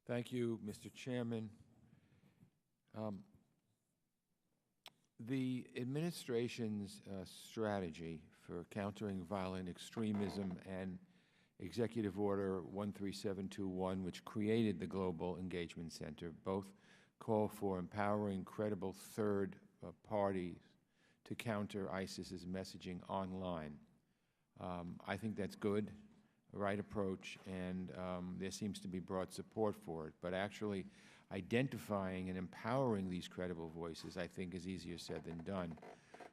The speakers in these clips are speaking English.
Thank you, Mr. Chairman. The administration's strategy for countering violent extremism and Executive Order 13721, which created the Global Engagement Center, both call for empowering credible third parties to counter ISIS's messaging online. I think that's good, the right approach, and there seems to be broad support for it. But actually identifying and empowering these credible voices, I think, is easier said than done.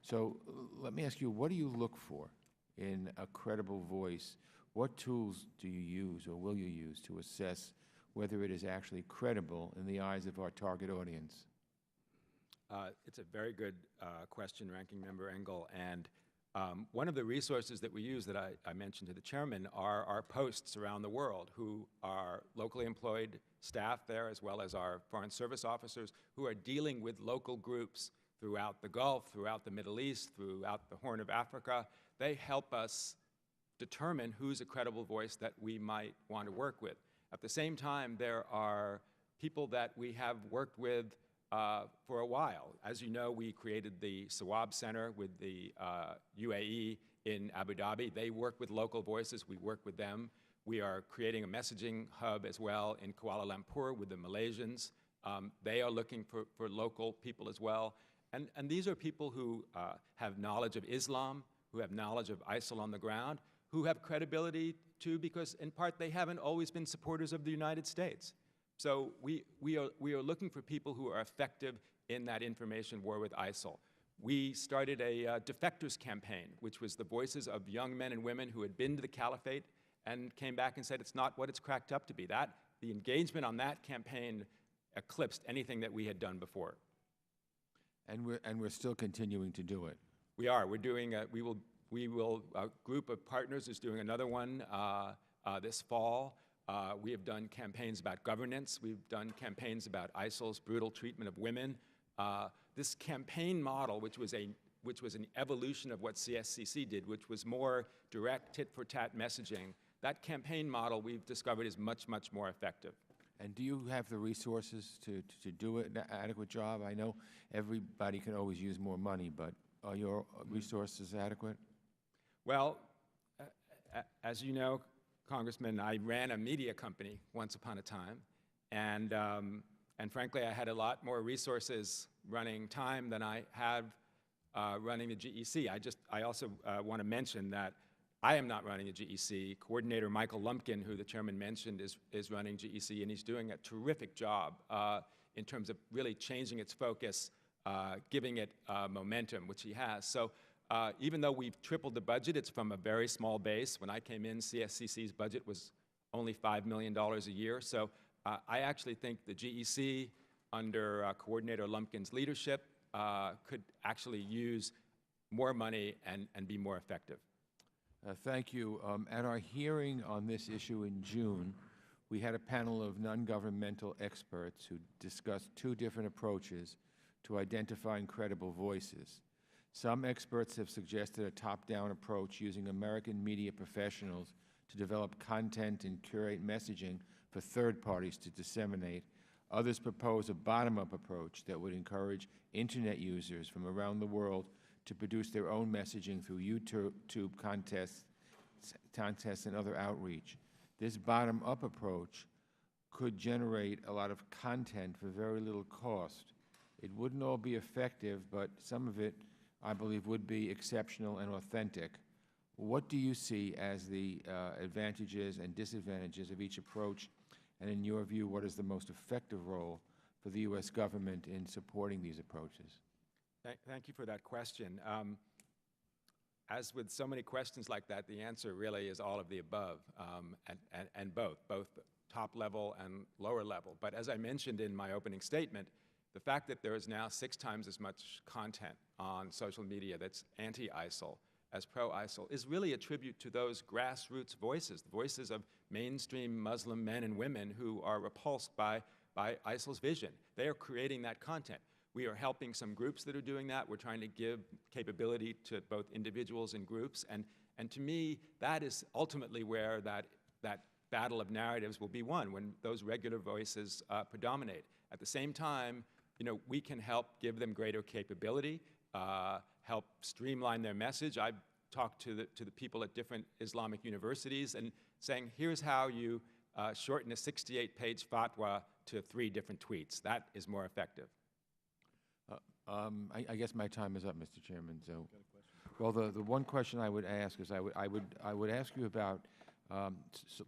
So let me ask you, what do you look for in a credible voice? What tools do you use or will you use to assess whether it is actually credible in the eyes of our target audience? It's a very good question, Ranking Member Engel. And one of the resources that we use that I mentioned to the chairman are our posts around the world, who are locally employed staff there, as well as our Foreign Service officers who are dealing with local groups throughout the Gulf, throughout the Middle East, throughout the Horn of Africa. They help us determine who's a credible voice that we might want to work with. At the same time, there are people that we have worked with for a while. As you know, we created the Sawab Center with the UAE in Abu Dhabi. They work with local voices. We work with them. We are creating a messaging hub as well in Kuala Lumpur with the Malaysians. They are looking for local people as well. And these are people who have knowledge of Islam, who have knowledge of ISIL on the ground, who have credibility too, because in part they haven't always been supporters of the United States. So we are looking for people who are effective in that information war with ISIL. We started a defectors campaign, which was the voices of young men and women who had been to the caliphate and came back and said it's not what it's cracked up to be. The engagement on that campaign eclipsed anything that we had done before. And we're still continuing to do it. We are. We're doing. A group of partners is doing another one this fall. We have done campaigns about governance. We've done campaigns about ISIL's brutal treatment of women. This campaign model, which was an evolution of what CSCC did, which was more direct tit-for-tat messaging, that campaign model we've discovered is much, much more effective. And do you have the resources to do an adequate job? I know everybody can always use more money, but are your resources adequate? Well, as you know, Congressman, I ran a media company once upon a time, and frankly, I had a lot more resources running time than I have running the GEC. I also want to mention that I am not running the GEC. Coordinator Michael Lumpkin, who the chairman mentioned, is running GEC, and he's doing a terrific job in terms of really changing its focus, giving it momentum, which he has. So even though we've tripled the budget, it's from a very small base. When I came in, CSCC's budget was only $5 million a year. So I actually think the GEC, under Coordinator Lumpkin's leadership, could actually use more money and be more effective. Thank you. At our hearing on this issue in June, we had a panel of non-governmental experts who discussed two different approaches to identifying credible voices. Some experts have suggested a top-down approach using American media professionals to develop content and curate messaging for third parties to disseminate. Others propose a bottom-up approach that would encourage Internet users from around the world to produce their own messaging through YouTube contests and other outreach. This bottom-up approach could generate a lot of content for very little cost. It wouldn't all be effective, but some of it, I believe, would be exceptional and authentic. What do you see as the advantages and disadvantages of each approach? And in your view, what is the most effective role for the U.S. government in supporting these approaches? Thank you for that question. As with so many questions like that, the answer really is all of the above, and both top level and lower level. But as I mentioned in my opening statement, the fact that there is now 6 times as much content on social media that's anti-ISIL as pro-ISIL is really a tribute to those grassroots voices, the voices of mainstream Muslim men and women who are repulsed by ISIL's vision. They are creating that content. We are helping some groups that are doing that. We're trying to give capability to both individuals and groups. And to me, that is ultimately where that battle of narratives will be won when those regular voices predominate. At the same time, we can help give them greater capability, help streamline their message. I've talked to the people at different Islamic universities and saying, here's how you shorten a 68-page fatwa to 3 different tweets. That is more effective. I guess my time is up, Mr. Chairman. So, well, the one question I would ask is I would ask you about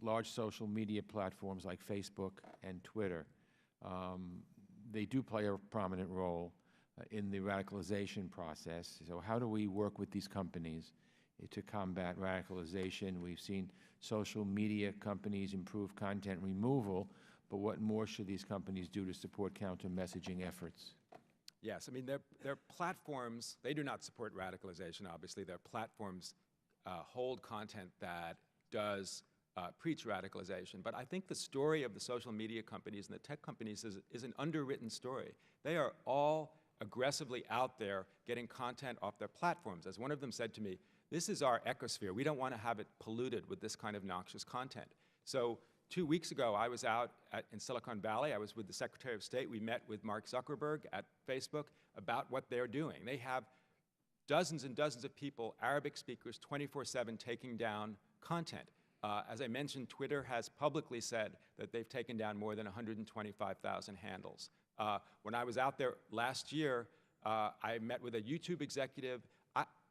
large social media platforms like Facebook and Twitter. They do play a prominent role in the radicalization process. So how do we work with these companies to combat radicalization? We've seen social media companies improve content removal, but what more should these companies do to support counter-messaging efforts? Yes, I mean, their platforms, they do not support radicalization, obviously. Their platforms hold content that does preach radicalization. But I think the story of the social media companies and the tech companies is an underwritten story. They are all aggressively out there getting content off their platforms. As one of them said to me, this is our ecosphere. We don't want to have it polluted with this kind of noxious content. So 2 weeks ago, I was out in Silicon Valley. I was with the Secretary of State. We met with Mark Zuckerberg at Facebook about what they're doing. They have dozens and dozens of people, Arabic speakers, 24/7 taking down content. As I mentioned, Twitter has publicly said that they've taken down more than 125,000 handles. When I was out there last year, I met with a YouTube executive.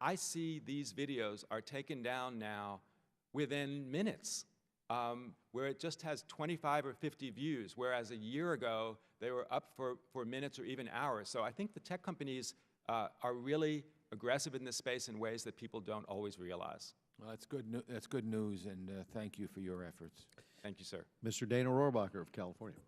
I see these videos are taken down now within minutes, where it just has 25 or 50 views, whereas a year ago, they were up for minutes or even hours. So I think the tech companies are really aggressive in this space in ways that people don't always realize. Well, that's good news, and thank you for your efforts. Thank you, sir. Mr. Dana Rohrabacher of California.